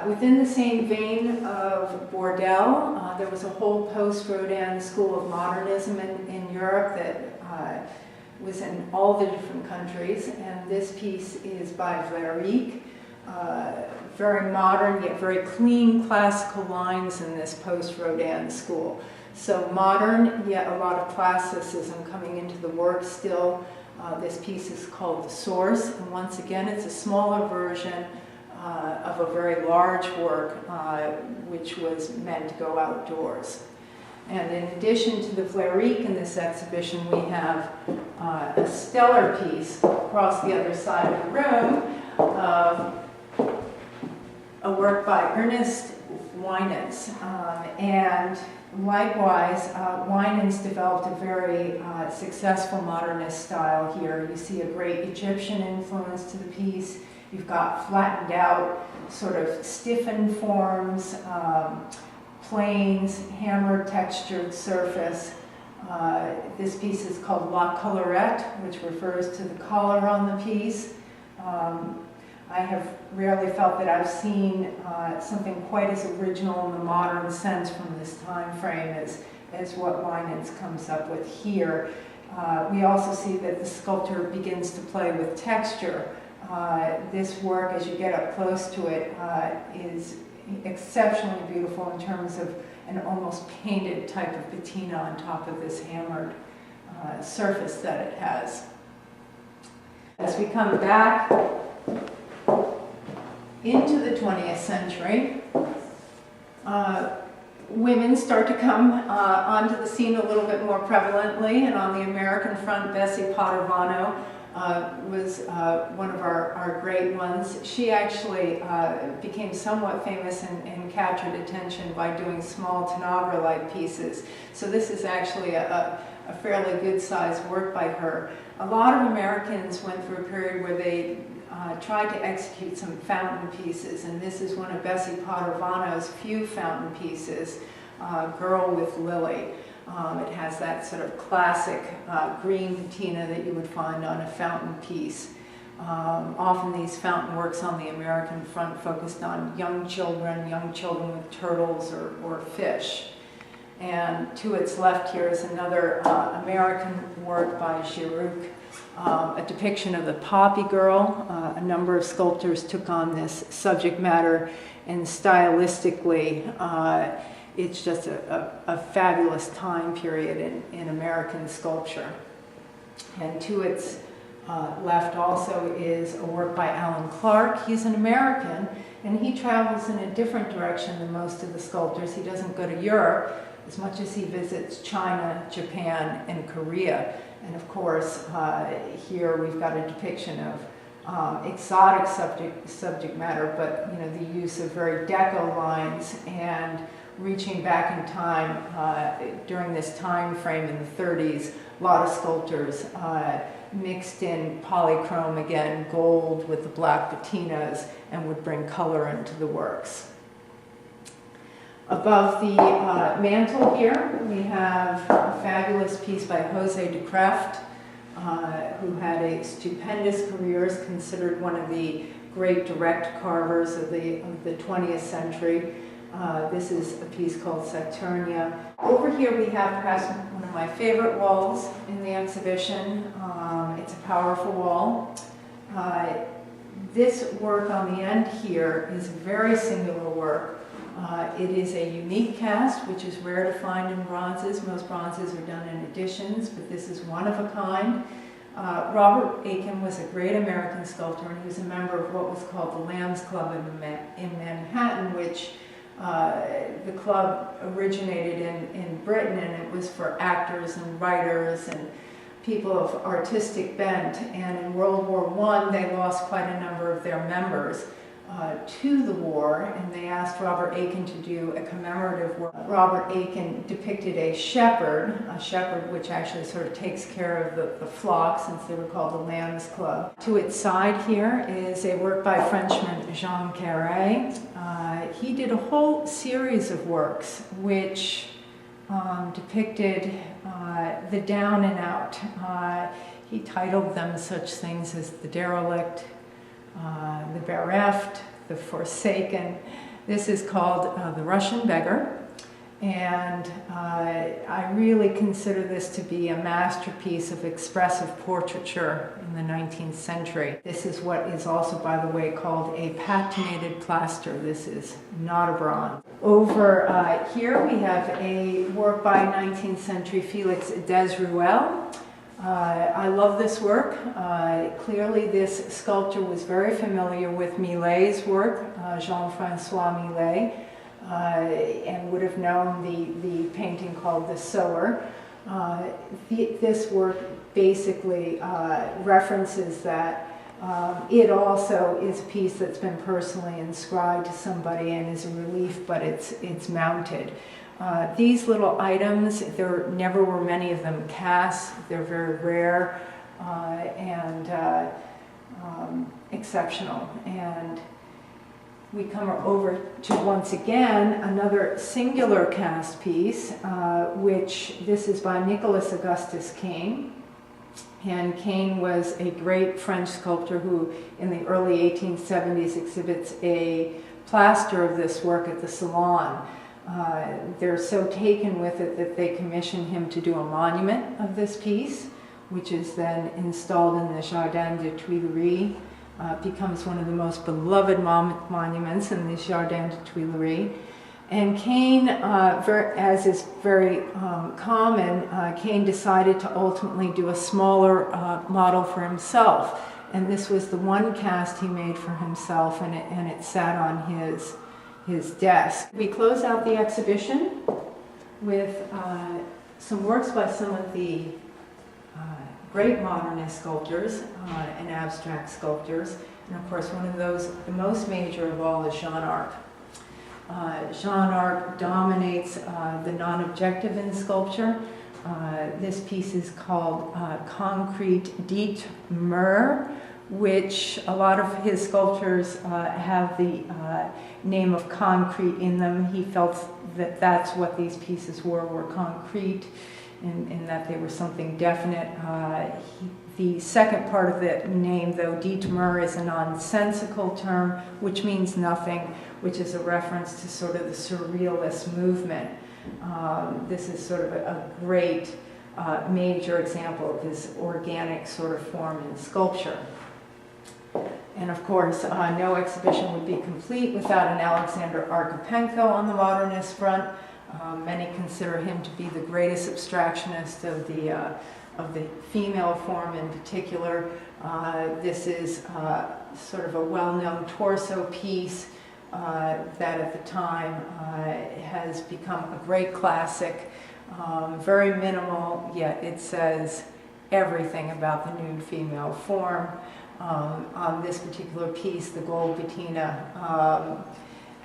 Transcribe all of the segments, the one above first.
Within the same vein of Bordel, there was a whole post-Rodin school of modernism in Europe that was in all the different countries, and this piece is by Vlarik. Very modern, yet very clean classical lines in this post-Rodin school. So modern, yet a lot of classicism coming into the work still. This piece is called The Source, and once again it's a smaller version of a very large work which was meant to go outdoors. And in addition to the Vlarik in this exhibition, we have a stellar piece across the other side of the room, a work by Ernest Winans. And likewise, Winans developed a very successful modernist style here. You see a great Egyptian influence to the piece. You've got flattened out, sort of stiffened forms, planes, hammered textured surface. This piece is called La Collerette, which refers to the collar on the piece. I have rarely felt that I've seen something quite as original in the modern sense from this time frame as what Winans comes up with here. We also see that the sculptor begins to play with texture. This work, as you get up close to it, is exceptionally beautiful in terms of an almost painted type of patina on top of this hammered surface that it has. As we come back into the 20th century, women start to come onto the scene a little bit more prevalently, and on the American front, Bessie Pottervano was one of our great ones. She actually became somewhat famous and captured attention by doing small Tanagra-like pieces. So this is actually a fairly good-sized work by her. A lot of Americans went through a period where they tried to execute some fountain pieces, and this is one of Bessie Pottervano's few fountain pieces, Girl with Lily. It has that sort of classic green patina that you would find on a fountain piece. Often these fountain works on the American front focused on young children with turtles or fish. And to its left here is another American work by Giroux, a depiction of the Poppy Girl. A number of sculptors took on this subject matter, and stylistically it's just a fabulous time period in American sculpture. And to its left also is a work by Alan Clark. He's an American, and he travels in a different direction than most of the sculptors. He doesn't go to Europe as much as he visits China, Japan, and Korea. And of course, here we've got a depiction of exotic subject matter, but the use of very deco lines and reaching back in time during this time frame in the 30s. A lot of sculptors mixed in polychrome, again, gold with the black patinas, and would bring color into the works. Above the mantle here, we have a fabulous piece by Jose de Kreft, who had a stupendous career, is considered one of the great direct carvers of the 20th century. This is a piece called Saturnia. Over here we have perhaps one of my favorite walls in the exhibition. It's a powerful wall. This work on the end here is a very singular work. It is a unique cast, which is rare to find in bronzes. Most bronzes are done in editions, but this is one of a kind. Robert Aiken was a great American sculptor, and he was a member of what was called the Lambs Club in Manhattan, which the club originated in Britain, and it was for actors and writers and people of artistic bent. And in World War I, they lost quite a number of their members to the war, and they asked Robert Aiken to do a commemorative work. Robert Aiken depicted a shepherd which actually sort of takes care of the flock, since they were called the Lambs Club. To its side here is a work by Frenchman Jean Kerry. He did a whole series of works which depicted the down and out. He titled them such things as the derelict, the bereft, the forsaken, This is called The Russian Beggar, and I really consider this to be a masterpiece of expressive portraiture in the 19th century. This is what is also, by the way, called a patinated plaster. This is not a bronze. Over here we have a work by 19th century Felix Desruelles. I love this work. Clearly this sculptor was very familiar with Millet's work, Jean-Francois Millet, and would have known the painting called The Sower. This work basically references that it also is a piece that's been personally inscribed to somebody and is a relief, but it's mounted. These little items, there never were many of them cast. They're very rare and exceptional. And we come over to, once again, another singular cast piece, which this is by Nicholas Augustus Caine. And Caine was a great French sculptor who, in the early 1870s, exhibits a plaster of this work at the Salon. They're so taken with it that they commissioned him to do a monument of this piece, which is then installed in the Jardin des Tuileries. Becomes one of the most beloved monuments in the Jardin des Tuileries. And Caine, as is very common, Caine decided to ultimately do a smaller model for himself. And this was the one cast he made for himself, and it sat on his desk. We close out the exhibition with some works by some of the great modernist sculptors and abstract sculptors. And of course, one of those, the most major of all, is Jean Arc. Jean Arc dominates the non-objective in sculpture. This piece is called Concrete dit Mur, which a lot of his sculptures have the name of concrete in them. He felt that that's what these pieces were concrete, in that they were something definite. The second part of the name, though, dit Mur, is a nonsensical term, which means nothing, which is a reference to sort of the surrealist movement. This is sort of a great major example of his organic sort of form in sculpture. And of course, no exhibition would be complete without an Alexander Archipenko on the modernist front. Many consider him to be the greatest abstractionist of the female form in particular. This is sort of a well-known torso piece that at the time has become a great classic. Very minimal, yet it says everything about the nude female form. On this particular piece, the gold patina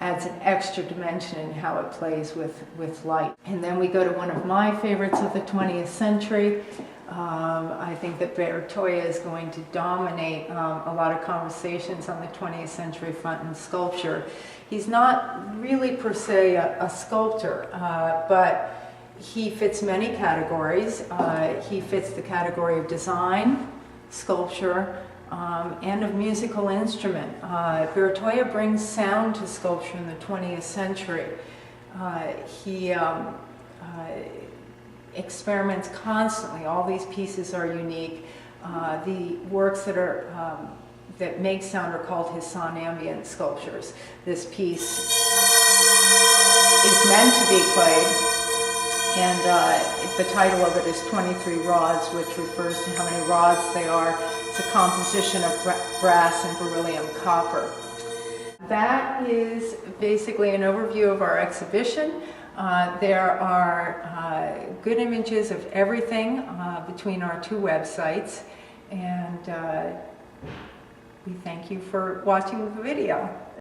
adds an extra dimension in how it plays with light. And then we go to one of my favorites of the 20th century. I think that Bertoia is going to dominate a lot of conversations on the 20th century front in sculpture. He's not really per se a sculptor, but he fits many categories. He fits the category of design, sculpture, and of musical instrument. Bertoia brings sound to sculpture in the 20th century. He experiments constantly. All these pieces are unique. The works that make sound are called his sonambient sculptures. This piece is meant to be played, and the title of it is 23 Rods, which refers to how many rods they are. It's a composition of brass and beryllium copper. That is basically an overview of our exhibition. There are good images of everything between our two websites, and we thank you for watching the video.